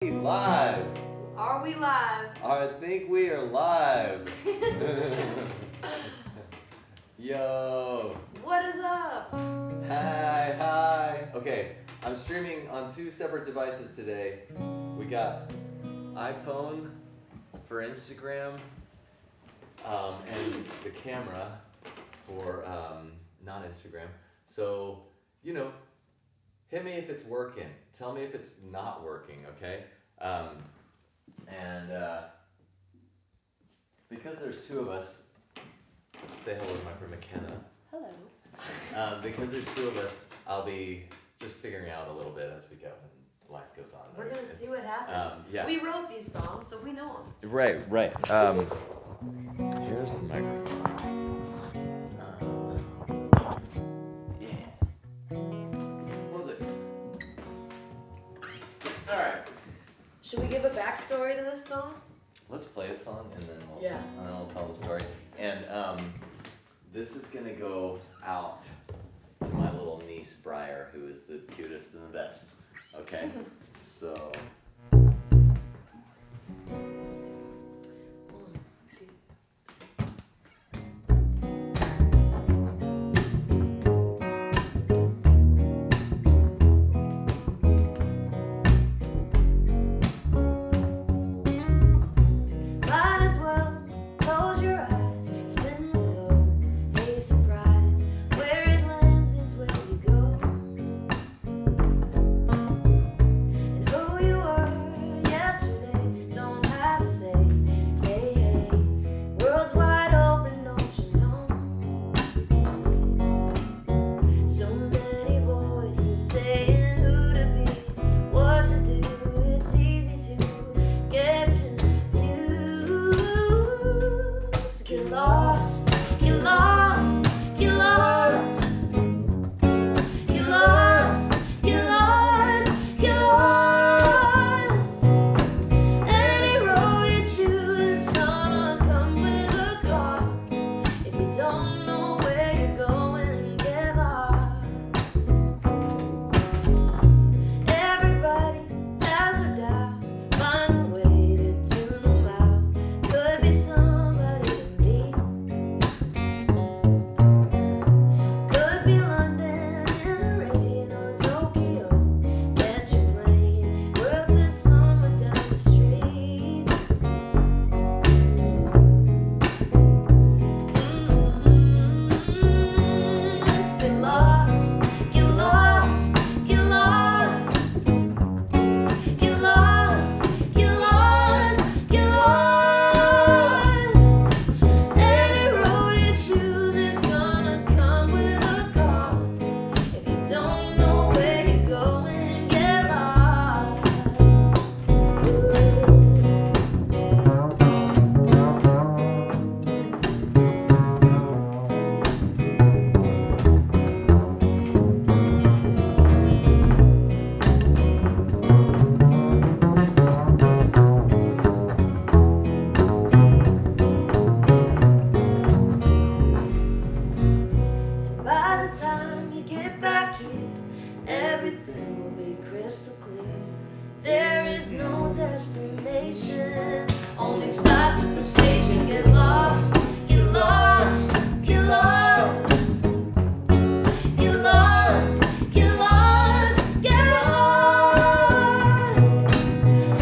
Live. Are we live? I think we are live. Yo. What is up? Hi. Okay, I'm streaming on two separate devices today. We got iPhone for Instagram, and the camera for not Instagram. So, hit me if it's working. Tell me if it's not working, okay? Because there's two of us, say hello to my friend McKenna. Hello. Because there's two of us, I'll be just figuring out a little bit as we go and life goes on. We're gonna see what happens. Yeah. We wrote these songs, so we know them. Right. Here's the microphone. What was it? All right. Should we give a backstory to this song? Let's play a song and then Yeah. we'll tell the story. And this is gonna go out to my little niece Briar, who is the cutest and the best. Okay, so. Might as well close your eyes, spin the globe, be surprised. Where it lands is where you go. And who you were yesterday don't have to say. Hey, world's wide open, don't you know? So many voices saying who to be, what to do. It's easy to get confused. Get lost, get lost, get lost. Get lost, get lost, get lost. Any road you choose is gonna come with a cost. If you don't know where you're going, get lost. Everybody has their doubts, find a way to tune them out. Could be somebody to meet. Could be London in the rain or Tokyo. Get your plane, world's with someone down the street. Just get lost, get lost, get lost. Get lost, get lost, get lost. Any road you choose is gonna come with a cost. If you don't know where you're going, get lost. By the time you get back here, everything will be crystal clear. There is no destination, only stops at the station. Get lost, get lost, get lost. Get lost, get lost, get lost.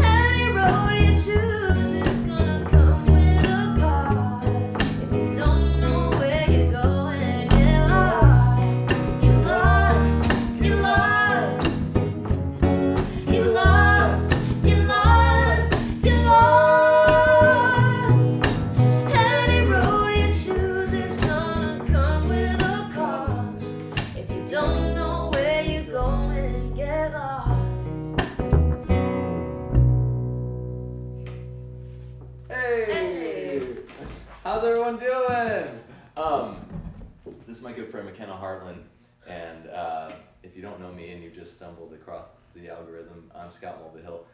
Any road you choose is gonna come with a cost. If you don't know where you're going, get lost, get lost, get lost. Get lost, get lost, get lost. Any road you choose is gonna come with a cost. If you don't know where you're going, get lost. Hey! How's everyone doing? This is my good friend McKenna Hartland, and if you don't know me and you just stumbled across the algorithm, I'm Scott Mulvihill,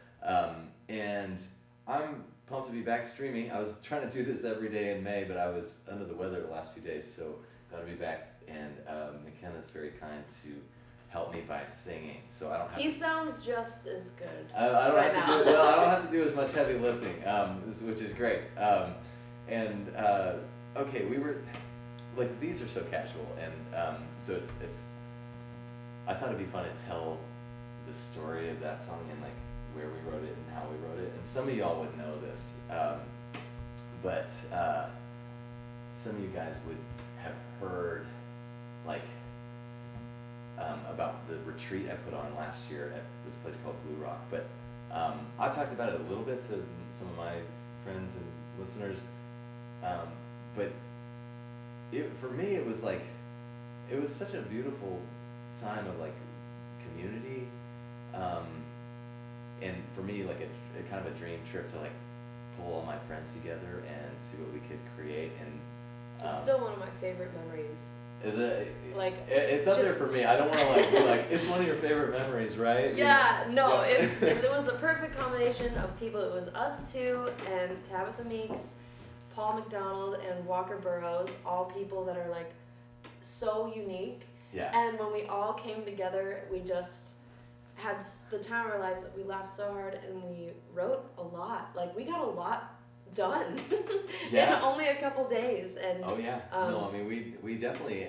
and I'm pumped to be back streaming. I was trying to do this every day in May, but I was under the weather the last few days, so glad to be back. And McKenna's very kind to help me by singing, so I don't have. He sounds just as good. I don't right have to do well. I don't have to do as much heavy lifting, which is great. Okay, we were like these are so casual, and so it's. I thought it'd be fun to tell the story of that song and like where we wrote it and how we wrote it, and some of y'all would know this, but some of you guys would have heard like about the retreat I put on last year at this place called Blue Rock. But I've talked about it a little bit to some of my friends and listeners, but for me it was like it was such a beautiful time of like community, and for me like a kind of a dream trip to like pull all my friends together and see what we could create. And It's still one of my favorite memories. is it Like it's up there for me. I don't want to like be like it's one of your favorite memories, right? Yeah, no, Yeah. it was the perfect combination of people. It was us two and Tabitha Meeks, Paul McDonald, and Walker Burroughs, all people that are like so unique. Yeah. And when we all came together, we just had the time of our lives. We laughed so hard and we wrote a lot. Like we got a lot done Yeah. in only a couple days. And Oh yeah. No, I mean we definitely.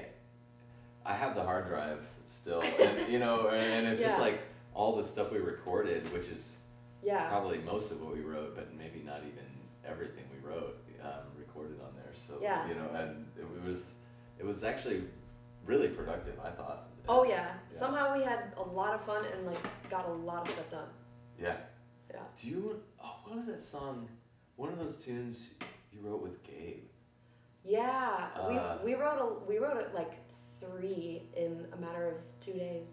I have the hard drive still, and you know, and it's just Yeah. like all the stuff we recorded, which is yeah, probably most of what we wrote, but maybe not even everything we wrote recorded on there. So Yeah. you know, and it was actually really productive, I thought. oh yeah. Somehow we had a lot of fun and like got a lot of stuff done. Yeah. Yeah. Do you? Oh, what was that song? One of those tunes you wrote with Gabe. Yeah, we wrote it like 3 in a matter of 2 days.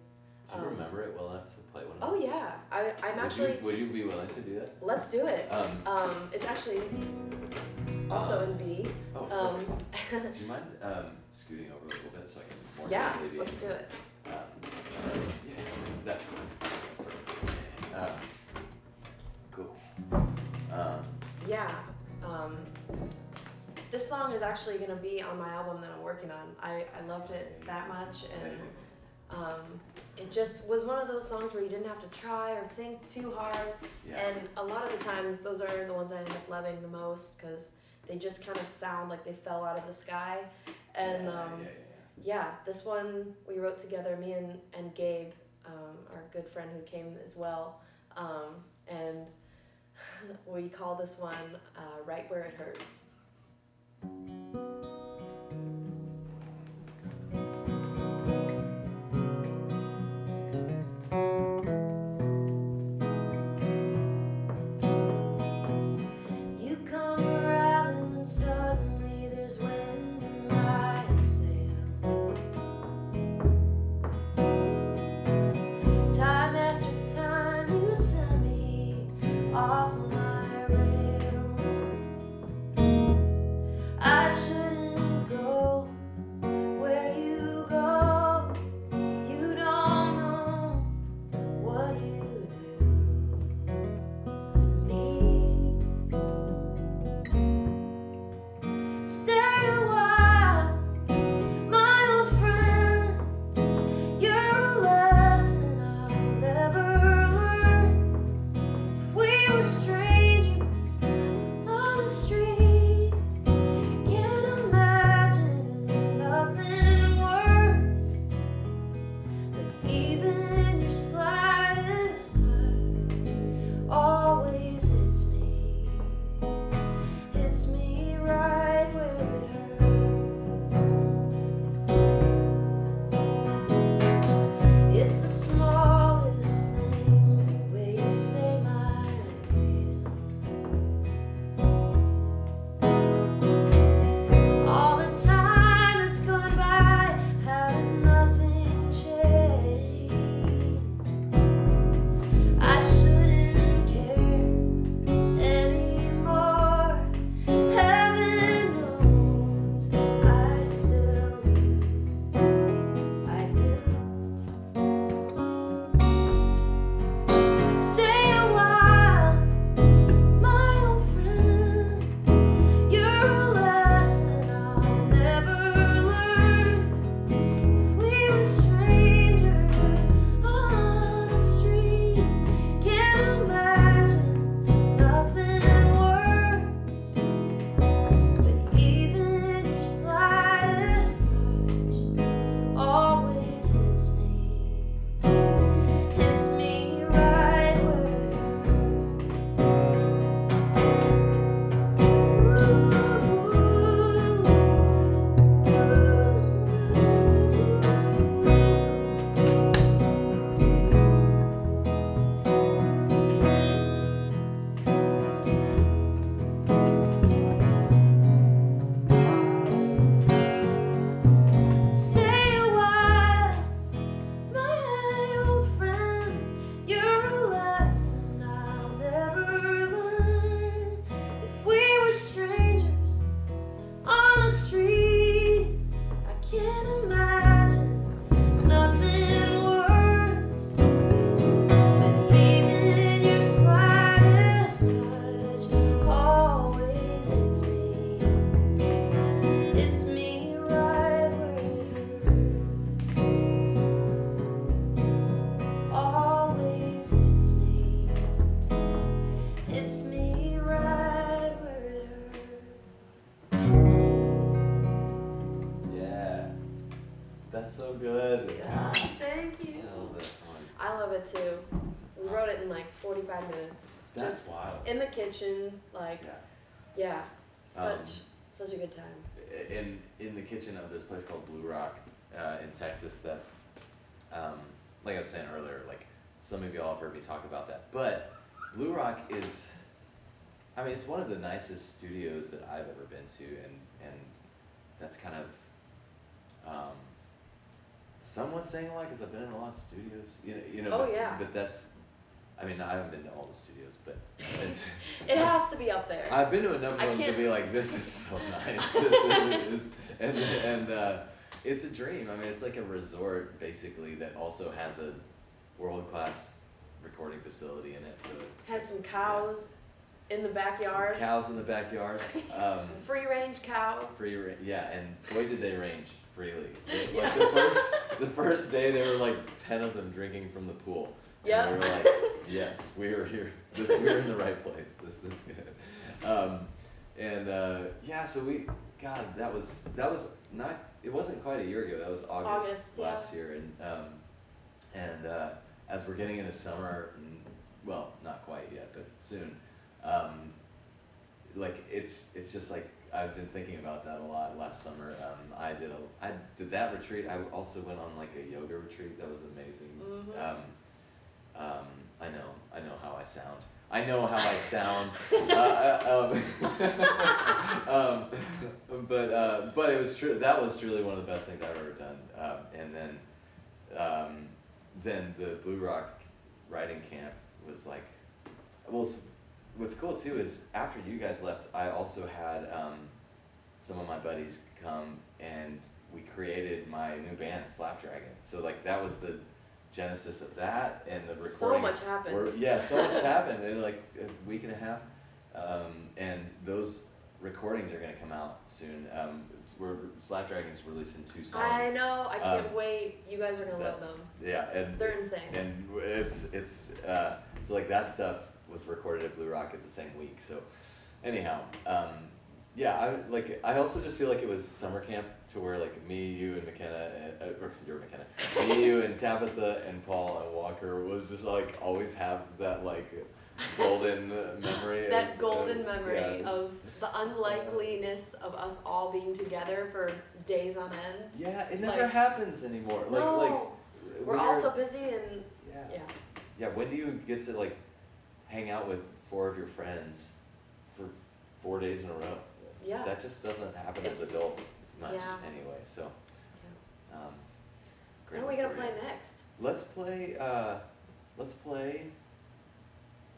Do you remember it well enough to play one of Oh those? yeah, I'm actually. Would you be willing to do that? Let's do it. Um, It's actually also in B. Oh, perfect. Do you mind scooting over a little bit so I can more Yeah, easily be? let's do it. Yeah, that's perfect. Cool. Yeah. This song is actually gonna be on my album that I'm working on. I loved it that much, and Amazing. it just was one of those songs where you didn't have to try or think too hard. Yeah. And a lot of the times, those are the ones I end up loving the most because they just kind of sound like they fell out of the sky. And yeah, this one we wrote together, me and Gabe, our good friend who came as well, and we call this one Right Where It Hurts. You come around and suddenly there's wind in my sails. Time after time you send me off my rails. I shouldn't go where you go. You don't know what you do to me. Stay a while, my old friend. You're a lesson I'll never learn. If we were strangers on the street, can't imagine nothing worse. But even your slightest touch always hits me right where it hurts. It's the smallest things, the way you say my name. hits me right where it hurts. Yeah. That's so good. Yeah, thank you. I love that song. I love it too. We wrote it in like 45 minutes. That's Just wild. in the kitchen, like, yeah, such a good time. In the kitchen of this place called Blue Rock in Texas that, like I was saying earlier, like some of y'all have heard me talk about that. But Blue Rock is, I mean, it's one of the nicest studios that I've ever been to, and that's kind of somewhat saying a lot because I've been in a lot of studios, you know. Oh, yeah. But that's, I mean, I haven't been to all the studios, but It has to be up there. I've been to enough of them to be like, this is so nice. This is, and it's a dream. I mean, it's like a resort basically that also has a world-class recording facility in it. So it has some cows in the backyard. Cows in the backyard. Free range cows. Yeah, and boy did they range freely. Yeah. Like the first day there were like 10 of them drinking from the pool. Yeah. And we were like, yes, we were here. We're in the right place. This is good. Yeah, so that was not. It wasn't quite a year ago. That was August last year, and as we're getting into summer, well, not quite yet, but soon. Like it's just like I've been thinking about that a lot. Last summer, I did that retreat. I also went on like a yoga retreat. That was amazing. Mm-hmm. I know how I sound. But it was true. That was truly one of the best things I've ever done. And then the Blue Rock writing camp was like, well, what's cool too is after you guys left, I also had some of my buddies come and we created my new band, Slapdragon. So like that was the genesis of that, and the recordings. So much happened. So much happened in like a week and a half, and those recordings are gonna come out soon. Slapdragon's releasing 2 songs. I know. I can't wait. You guys are gonna love them. Yeah, and they're insane. And it's so like that stuff was recorded at Blue Rock at the same week. So anyhow, yeah, I also just feel like it was summer camp to where like me, you, and McKenna, me, you, and Tabitha, and Paul, and Walker was just like always have that like golden memory. That golden memory of the unlikeliness of us all being together for days on end. Yeah, it never happens anymore. No, we're all so busy and yeah. When do you get to like hang out with 4 of your friends for 4 days in a row? Yeah. That just doesn't happen as adults much anyway. So, what are we gonna play next? Let's play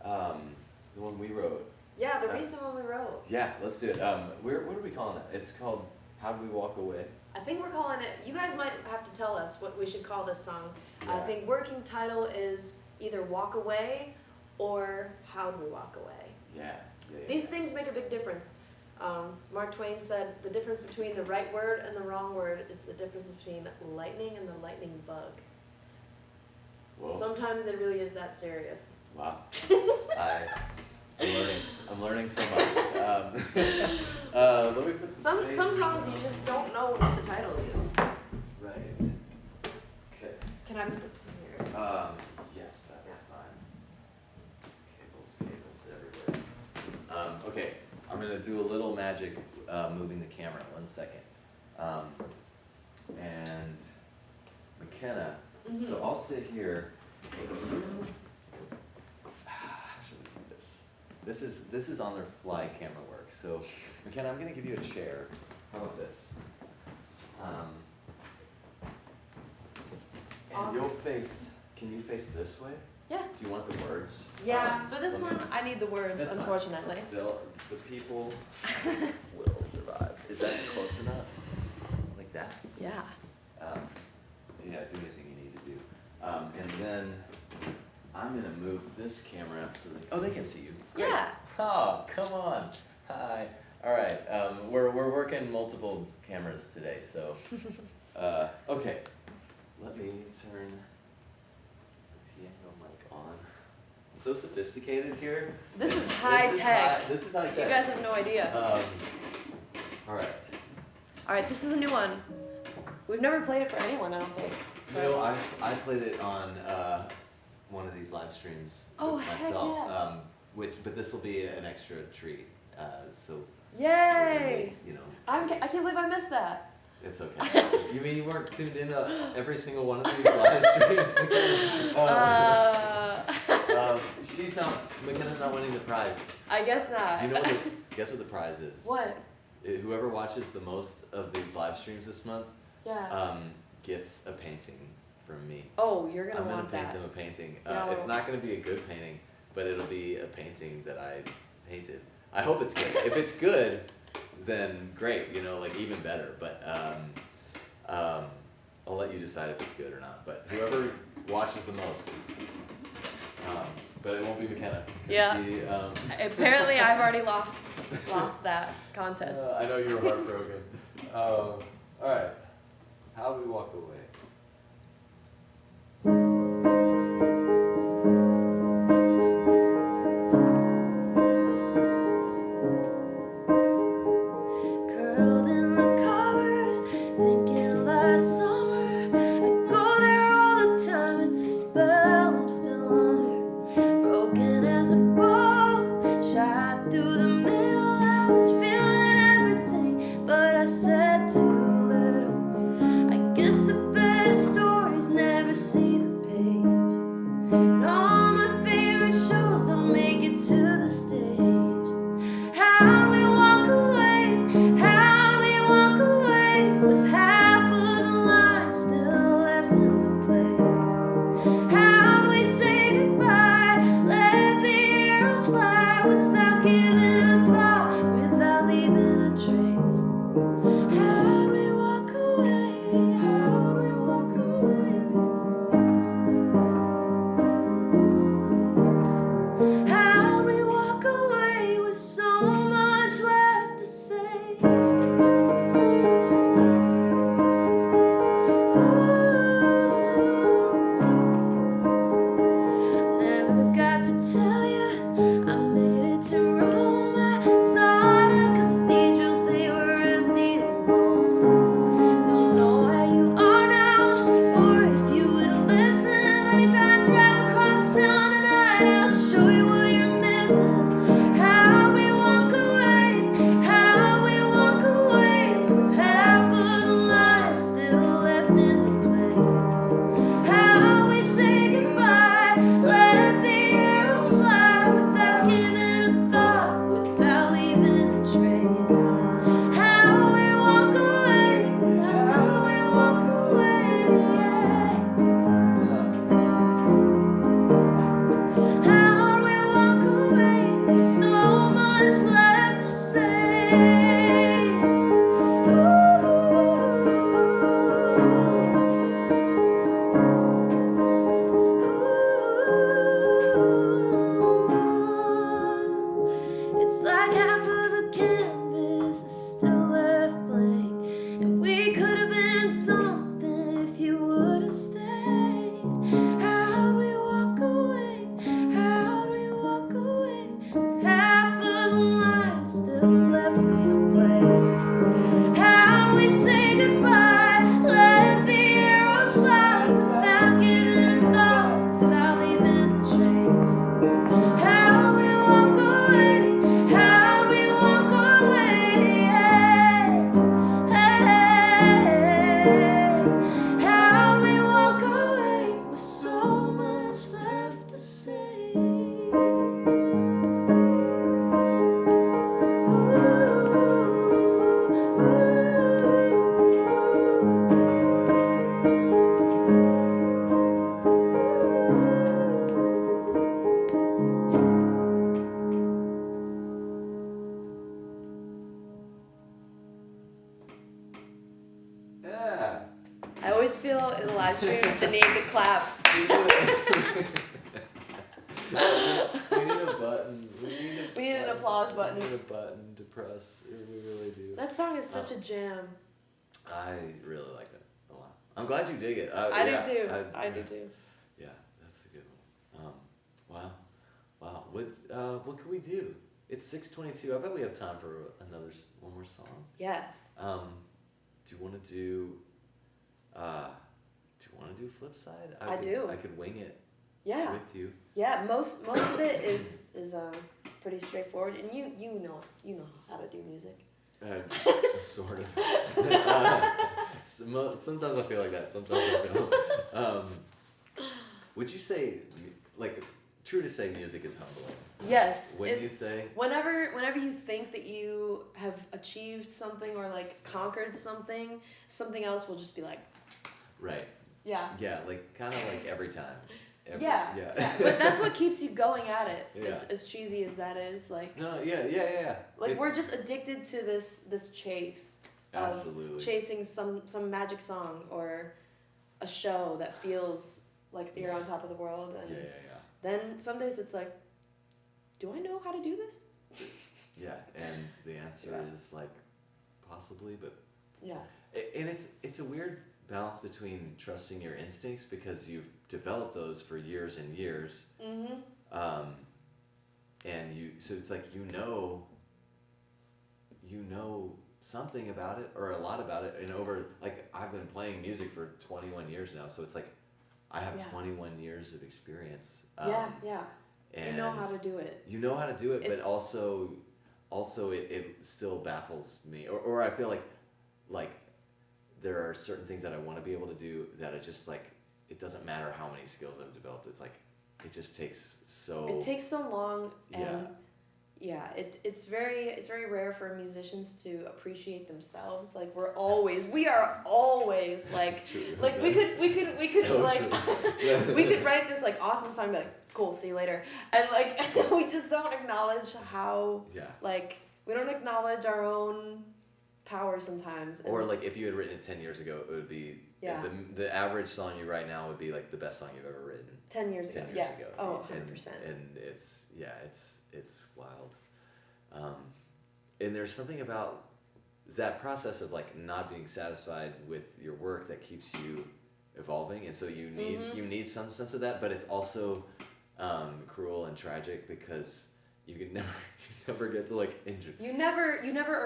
the one we wrote. Yeah, the recent one we wrote. Yeah, let's do it. What are we calling it? It's called How Do We Walk Away? I think we're calling it, you guys might have to tell us what we should call this song. Yeah. I think working title is either Walk Away or How Do We Walk Away. Yeah. These things make a big difference. Mark Twain said the difference between the right word and the wrong word is the difference between lightning and the lightning bug. Whoa. Sometimes it really is that serious. Wow. I'm learning so much. Let me put some songs you just don't know what the title is. Right. Okay. Can I put this in here? Yes, that's fine. Cables everywhere. Okay, I'm gonna do a little magic moving the camera. 1 second. And McKenna. Mm-hmm. So I'll sit here. How should we do this? This is on their fly camera work. So McKenna, I'm gonna give you a chair. How about this? And you'll face. Can you face this way? Yeah. Do you want the words? Yeah, for this one, I need the words, That's unfortunately. The people will survive. Is that close enough? Like that? Yeah. Yeah, do anything you need to do. And then I'm gonna move this camera so they can see you. Great. Yeah. Oh, come on. Hi. All right. We're working multiple cameras today, so okay. Let me turn the piano mic on. so sophisticated here. This is high tech. This is high tech. You guys have no idea. All right. All right, this is a new one. We've never played it for anyone, I don't think. So. You know, I played it on one of these live streams with myself. Yeah. But this will be an extra treat. So. Yay! You know. I can't believe I missed that. It's okay. You mean you weren't tuned in every single one of these live streams? McKenna's not winning the prize. I guess not. Do you know guess what the prize is? What? Whoever watches the most of these live streams this month, Yeah. Gets a painting from me. Oh, you're gonna want I'm gonna paint that. them a painting. No. It's not gonna be a good painting, but it'll be a painting that I painted. I hope it's good. If it's good, then great. You know, like even better. But I'll let you decide if it's good or not. But whoever watches the most. But it won't be McKenna. Yeah. Apparently, I've already lost that contest. I know you were heartbroken. All right. How do we walk away? Curled in the covers, thinking of last summer. I go there all the time, it's a spell I'm still under. Broken as a bow, shot through the middle. I was feeling everything, but I said too little. I guess the best stories never see the page. And all my favorite shows don't make it to the stage. How we walk away, how we walk away, with half of the line still left in the play. How we say goodbye, let the arrows fly, without giving a thought, without leaving a trace. How we walk away, how we walk away. How we walk away with so much left to say. Never got to tell you, I made it to Rome. I saw the cathedrals, they were empty and alone. Don't know where you are now, or if you would listen. But if I drive across town tonight, I'll show you what you're missing. How we walk away, how we walk away, with half of the line still left in the play. How we say goodbye, let the arrows fly, without giving a thought, without leaving a trace. How we walk away, how we walk away, yeah. How we walk away, there's so much left to say. It's like half of the canvas is still left blank, and we could have been something if you would have stayed. How do we walk away? How do we walk away? With half of the line still left in the play. How we say goodbye, let the arrows fly, without giving a thought, without leaving a trace. How we walk away, how we walk away, yeah. Hey, how we walk away with so much left to say. Yeah. I always feel in the live stream the need to clap. We need a button. We need an applause button. We need a button to press. We really do. That song is such a jam. I really like it a lot. I'm glad you dig it. I yeah, do too. I do too. Yeah, that's a good one. Wow. Wow. What can we do? It's 6:22. I bet we have time for one more song. Yes. Do you want to do? Do you want to do flip side? I do. I could wing it. Yeah. With you. Yeah. Most of it is pretty straightforward, and you know how to do music. Sort of. Sometimes I feel like that. Sometimes I don't. Would you say, like, true to say, music is humbling? Yes. When you say. Whenever you think that you have achieved something or like conquered something else will just be like. Right. Yeah. Yeah, like kind of like every time. Yeah. But that's what keeps you going at it. Yeah. As cheesy as that is, like. No. Yeah. Like we're just addicted to this chase. Absolutely. Of chasing some magic song or a show that feels like you're on top of the world, and then some days it's like, do I know how to do this? Yeah, and the answer is like, possibly, but. Yeah. And it's a weird balance between trusting your instincts because you've developed those for years and years. Mm-hmm. So it's like you know something about it or a lot about it, and over like I've been playing music for 21 years now, so it's like I have 21 years of experience. Yeah. And you know how to do it. You know how to do it, but also it still baffles me, or I feel like there are certain things that I want to be able to do that are just like, it doesn't matter how many skills I've developed. It's like, it just takes so... It takes so long, and it's very rare for musicians to appreciate themselves. Like we are always like, like we could so like, we could write this like awesome song, and be like, cool, see you later. And like, we just don't acknowledge how, like, we don't acknowledge our own power sometimes. Or like if you had written it 10 years ago, it would be the average song you write now would be like the best song you've ever written. 10 years ago. Oh, 100%. And it's wild. And there's something about that process of like not being satisfied with your work that keeps you evolving, and so you need some sense of that, but it's also cruel and tragic because you never get to like enjoy. You never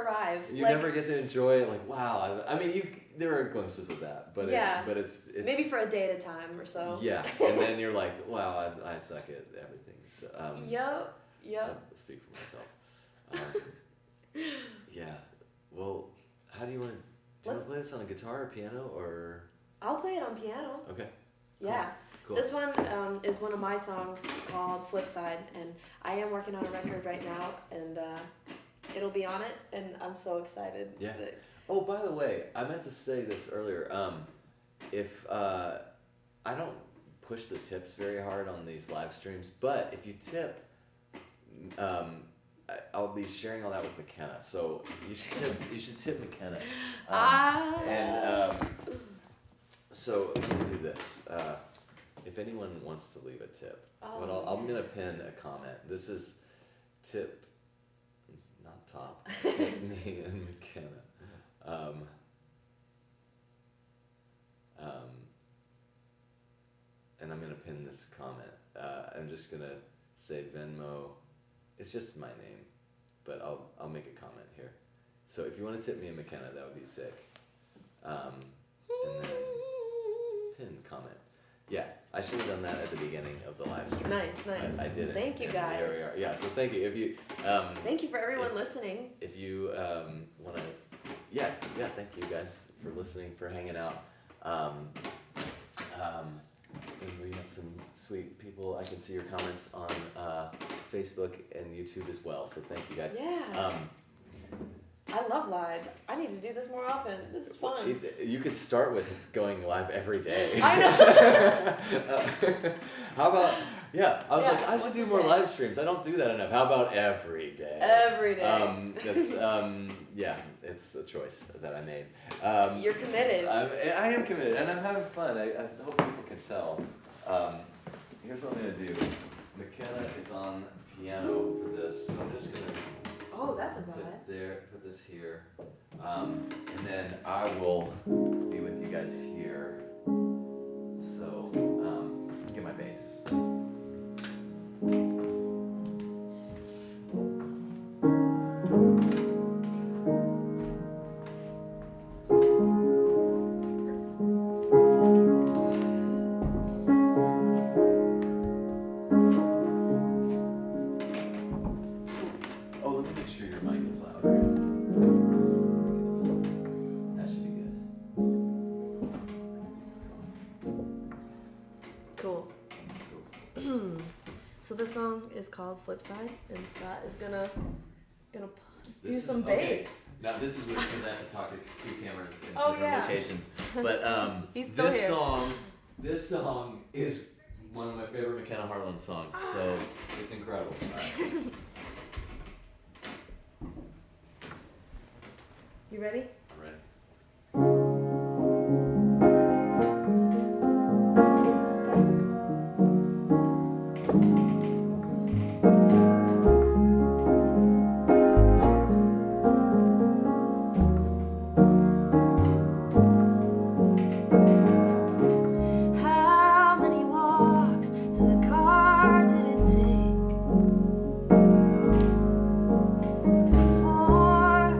arrive. You never get to enjoy it. Like, wow. I mean, there are glimpses of that, but it's maybe for a day at a time or so. Yeah, and then you're like, wow, I suck at everything. So, Yep. I'll speak for myself. Yeah. Well, how do you want to? Do you want to play this on a guitar or piano or? I'll play it on piano. Okay. Yeah. Cool. This one is one of my songs called Flip Side, and I am working on a record right now, and it'll be on it, and I'm so excited. Yeah. Oh, by the way, I meant to say this earlier. If I don't push the tips very hard on these live streams, but if you tip, I'll be sharing all that with McKenna. So you should tip McKenna. So I'm gonna do this. If anyone wants to leave a tip, I'm gonna pin a comment. This is tip, not top. Tip me and McKenna. And I'm gonna pin this comment. I'm just gonna say Venmo. It's just my name, but I'll make a comment here. So if you want to tip me and McKenna, that would be sick. And then pin comment. Yeah, I should have done that at the beginning of the live stream. Nice. I did it. Thank you, guys. Here we are. Yeah, so thank you. If you thank you for everyone listening. If you want to, thank you guys for listening, for hanging out. And we have some sweet people. I can see your comments on Facebook and YouTube as well. So thank you guys. Yeah. I love lives. I need to do this more often. This is fun. You could start with going live every day. I know. How about, I was like, I should do more live streams. I don't do that enough. How about every day? Every day. That's, it's a choice that I made. You're committed. I am committed, and I'm having fun. I hope people can tell. Here's what I'm going to do. McKenna is on piano for this, so I'm just going to that's a vibe. put this here, and then I will be with you guys here. So, get my bass. is called Flip Side, and Scott is gonna do This some is, okay. bass. Now this is weird because I have to talk to two cameras in Oh, different yeah. locations. But He's still here. This song is one of my favorite McKenna Harlan songs. So it's incredible. All right. You ready? I'm ready. How many walks to the car did it take before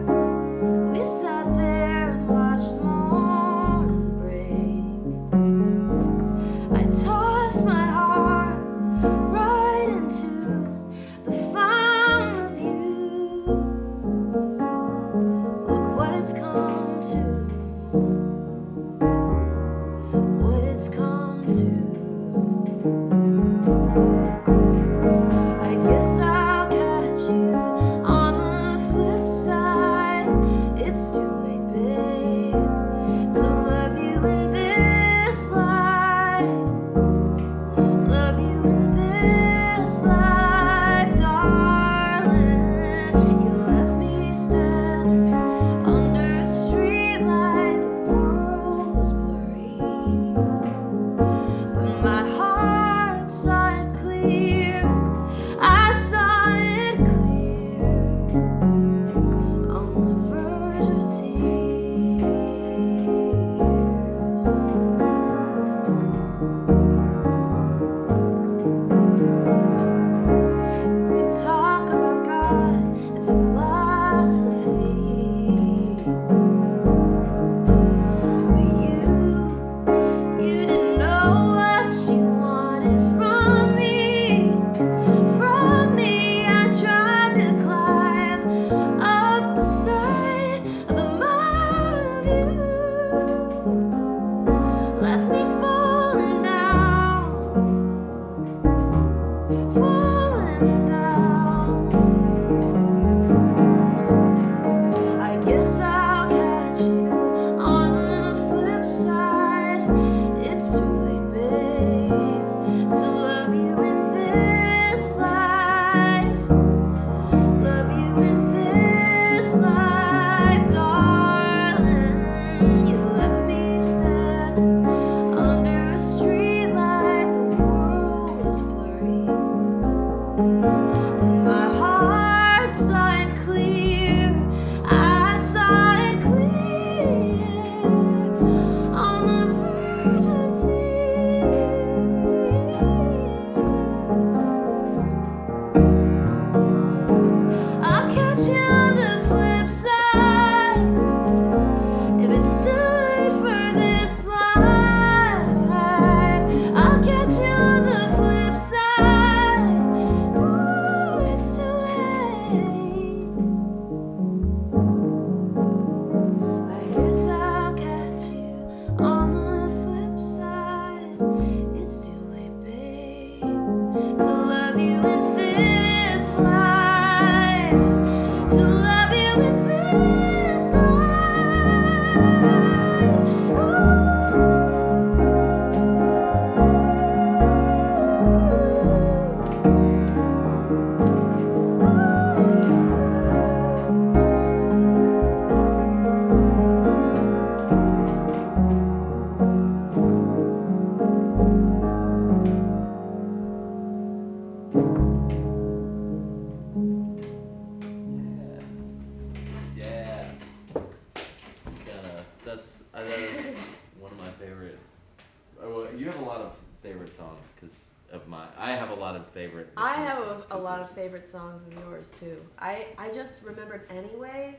we sat there and watched the morning break? I tossed my heart right into the fountain of you. Look what it's come to. What it's come to. I guess I'll catch you on the flip side. It's too late, babe, to love you in this life. Love you in this life, darling. You left me standing under a streetlight. The world was blurry, but my heart saw it clear. I saw it clear on the verge of tears. We talk about God and philosophy, but you didn't know what you wanted from me. From me, I tried to climb up the side of the mountain of you. Left me falling down, falling down. I guess I'll catch you on the flip side. It's too late, babe, to love you in this life. Love you in this life, darling. You left me standing under a streetlight. The world was blurry, but my heart saw it clear. I saw it clear on the verge of tears. I'll catch you on the flip side. If it's too late for this life, I'll catch you on the flip side. Ooh, it's too late. I guess I'll catch you on the flip side. It's too late, babe, to love you in this life. To love you in this Yeah. That is one of my favorite. Well, you have a lot of favorite songs because of my. I have a lot of favorite. I have songs a 'cause lot of favorite songs of yours too. I just remembered anyway.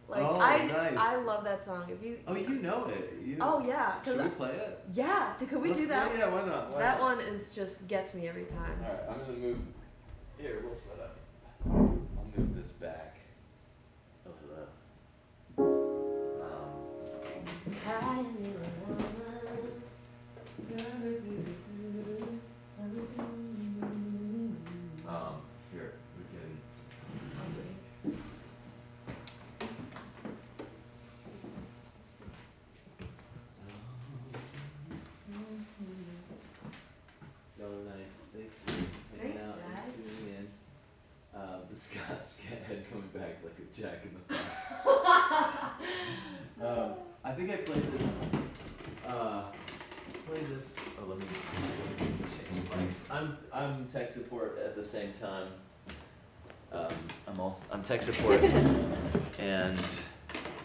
Like Oh, I nice. love that song. If you Oh, you know it. Oh yeah, Should because we play it? yeah, could we do that? Yeah, why not? Why That not? one is just gets me every time. All right, I'm gonna move. Here, we'll set up. I'll move this back. Oh, hello. Jack in the I think I played this. Oh, let me change the mics. I'm tech support at the same time. I'm tech support and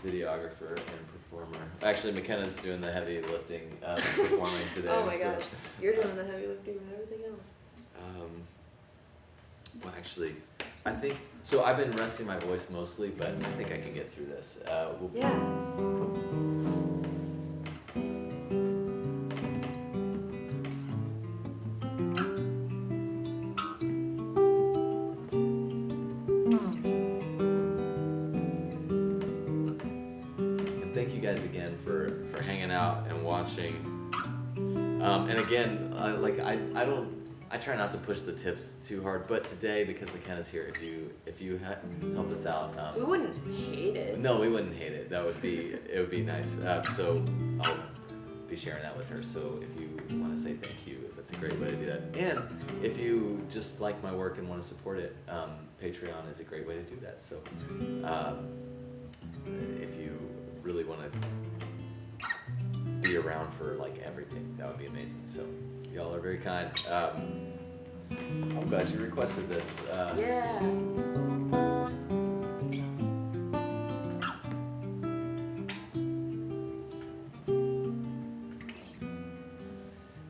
videographer and performer. Actually, McKenna's doing the heavy lifting, performing today. Oh my gosh, you're doing the heavy lifting and everything else. Well, actually, I think so. I've been resting my voice mostly, but I think I can get through this. Thank you guys again for hanging out and watching. And again, I try not to push the tips too hard, but today, because McKenna's here, if you help us out, we wouldn't hate it. No, we wouldn't hate it. It would be nice. So I'll be sharing that with her. So if you want to say thank you, that's a great way to do that. And if you just like my work and want to support it, Patreon is a great way to do that. So if you really want to be around for like everything, that would be amazing. So y'all are very kind. I'm glad you requested this. Yeah.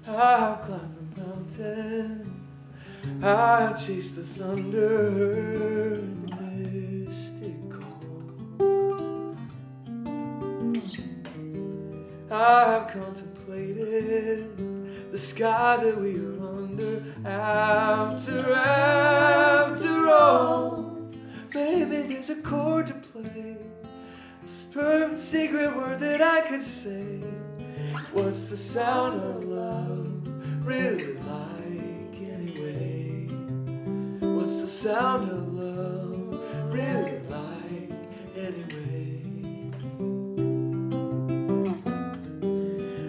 I'll climb the mountain, I'll chase the thunder, the mystic call. I've contemplated the sky that we are under. After all, baby, there's a chord to play, a sperm secret word that I could say. What's the sound of love really like anyway? What's the sound of love really like anyway?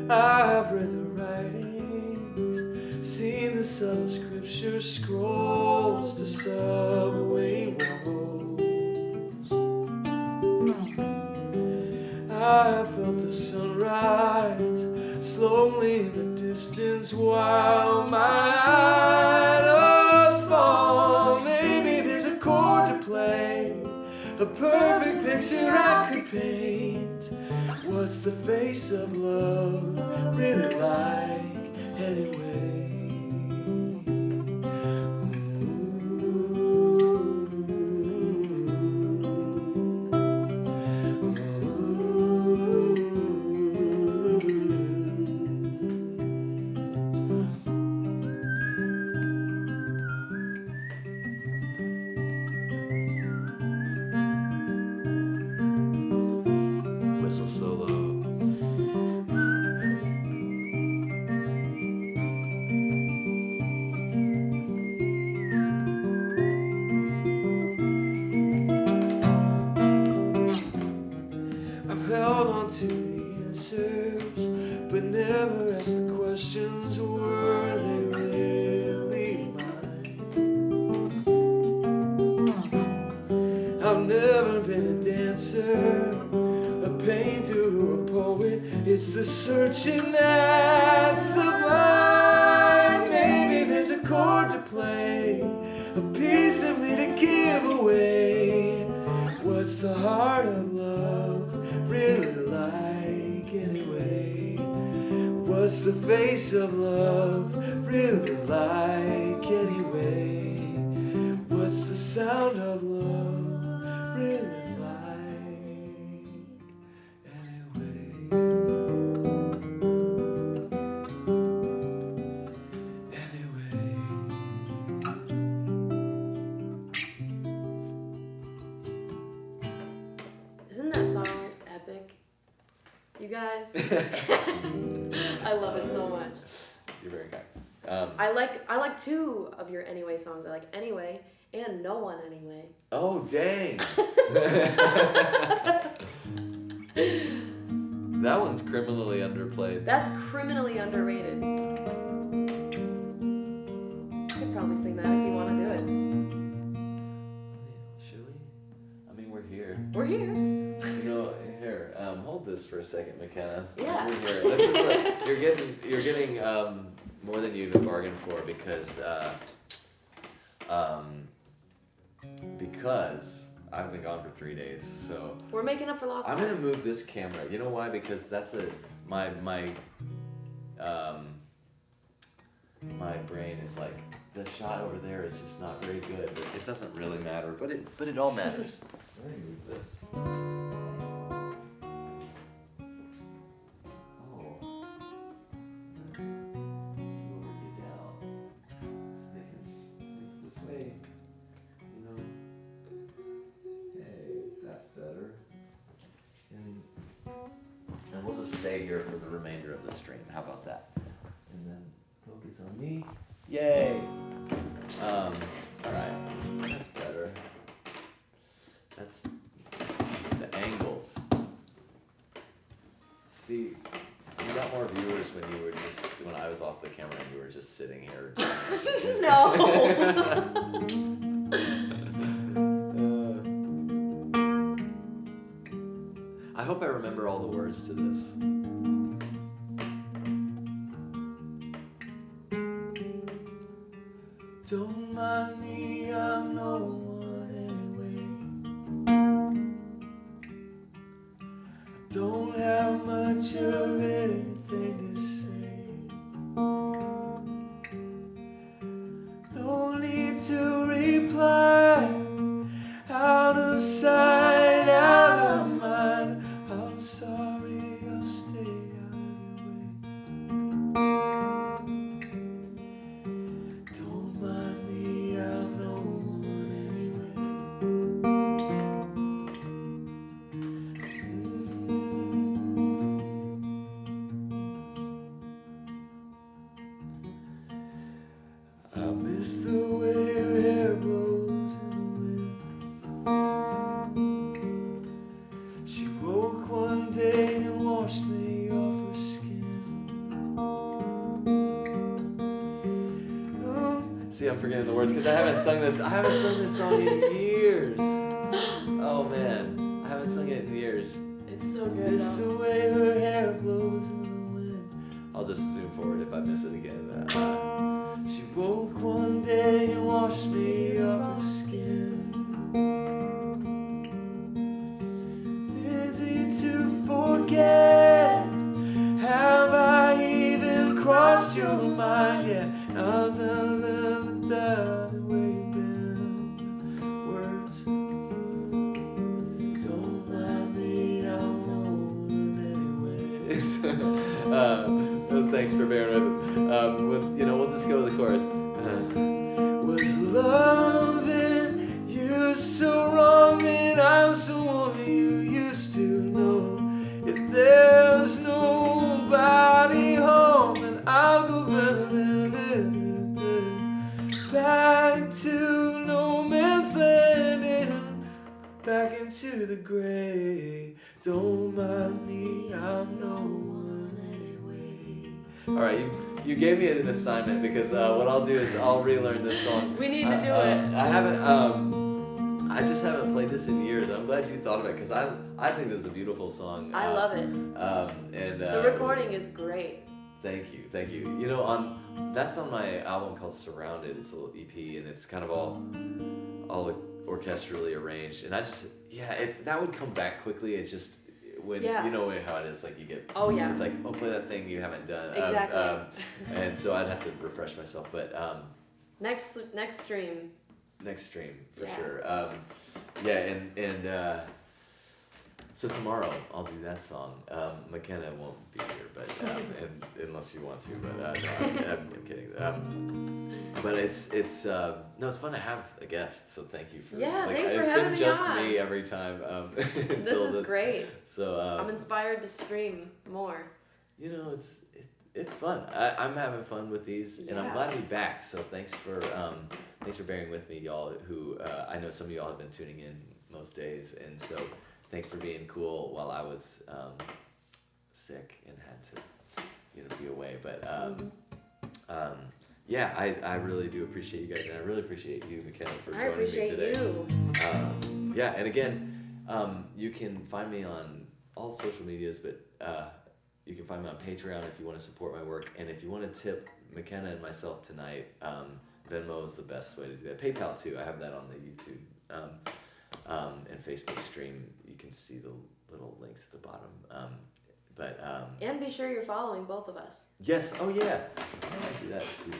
I've read the writings, seen the subtle scripture scrolls to subway walls. I felt the sunrise slowly in the distance while my idols fall. Maybe there's a chord to play, a perfect picture I could paint. What's the face of love really like anyway? Whistle solo. I've held on to the answers, but never asked the questions, were they really mine? I've never been a dancer, a painter or a poet. It's the searching that's sublime. Maybe there's a chord to play, a piece of me to give away. What's the heart of love really like anyway? What's the face of love really like anyway? What's the sound of love really like anyway? Anyway. Isn't that song epic? You guys? I love it so much. You're very kind. I like two of your Anyway songs. I like Anyway and No One Anyway. Oh, dang. That one's criminally underplayed. That's criminally underrated. You could probably sing that if you want to do it. Should we? mean, we're here. We're here. You know, here, hold this for a second, McKenna. Yeah. We're here. This is like, you're getting more than you even bargained for because I've been gone for 3 days, so. We're making up for lost time. I'm gonna move this camera. You know why? Because that's my brain is like, the shot over there is just not very good, but it doesn't really matter, but it all matters. Let me move this. Oh. Let's lower you down. So they can think this way. You know. Hey, that's better. And we'll just stay here for the remainder of the stream. How about that? And then focus on me. Yay! Alright. That's better. That's the angles. See, you got more viewers when I was off the camera and you were just sitting here. No. I hope I remember all the words to this. Don't mind me, I'm no one anyway. I don't have much of anything to say. No need to reply. Out of sight, out of mind. I'm sorry, I'll stay out of the way. Don't mind me, I'm no one anyway. I miss the way her hair blows in the wind. She woke one day and washed me off her skin. See, I'm forgetting the words because I haven't sung this song in years. Oh man, I haven't sung it in years. It's so good. Miss the way her hair blows in the wind. I'll just zoom forward if I miss it again. She woke one day and washed me off her skin. Easy to forget. Have I even crossed your mind yet? I'm not living that way you've been. Words. Don't mind me, I'll know them anyways. Well, thanks for bearing with it. We'll just go to the chorus. Was loving you so wrong that I'm someone you used to know? If there's nobody home, then I'll go back to no man's land and back into the gray. Don't mind me, I'm no one anyway. All right, you gave me an assignment because what I'll do is I'll relearn this song. We need to do it. I haven't. I just haven't played this in years. I'm glad you thought of it because I think this is a beautiful song. I love it. The recording is great. Thank you. That's on my album called Surrounded. It's a little EP and it's kind of all orchestrally arranged. And that would come back quickly. It's just when you know how it is, like you get. Oh yeah. It's like play that thing you haven't done. Exactly. And so I'd have to refresh myself, but next stream. Next stream for sure. So tomorrow I'll do that song. McKenna won't be here, but unless you want to, but no, I'm kidding. But it's fun to have a guest. So thank you for thanks for it's having been me just on. me every time. This is great. So I'm inspired to stream more. It's fun. I'm having fun with these, and I'm glad to be back. So thanks for bearing with me, y'all. Who I know some of y'all have been tuning in most days, and so thanks for being cool while I was sick and had to be away. But I really do appreciate you guys, and I really appreciate you, McKenna, for joining me today. I appreciate you. Yeah, and again, you can find me on all social medias, but you can find me on Patreon if you want to support my work, and if you want to tip McKenna and myself tonight, Venmo is the best way to do that. PayPal too. I have that on the YouTube and Facebook stream. You can see the little links at the bottom. And be sure you're following both of us. Yes. Oh yeah. I do that too.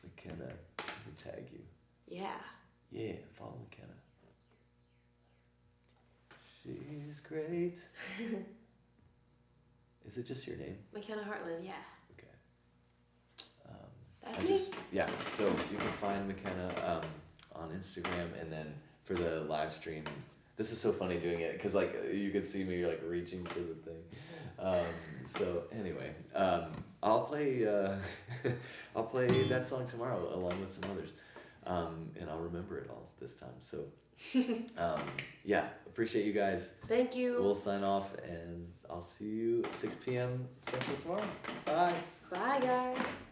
McKenna, let me tag you. Yeah. Yeah, follow McKenna. She's great. Is it just your name? McKenna Hartland, yeah. Okay. That's me. Yeah, so you can find McKenna on Instagram, and then for the live stream, this is so funny doing it because like you could see me like reaching for the thing. So anyway, I'll play I'll play that song tomorrow along with some others, and I'll remember it all this time. So yeah, appreciate you guys. Thank you. We'll sign off, and I'll see you at 6 p.m. Central tomorrow. Bye. Bye, guys.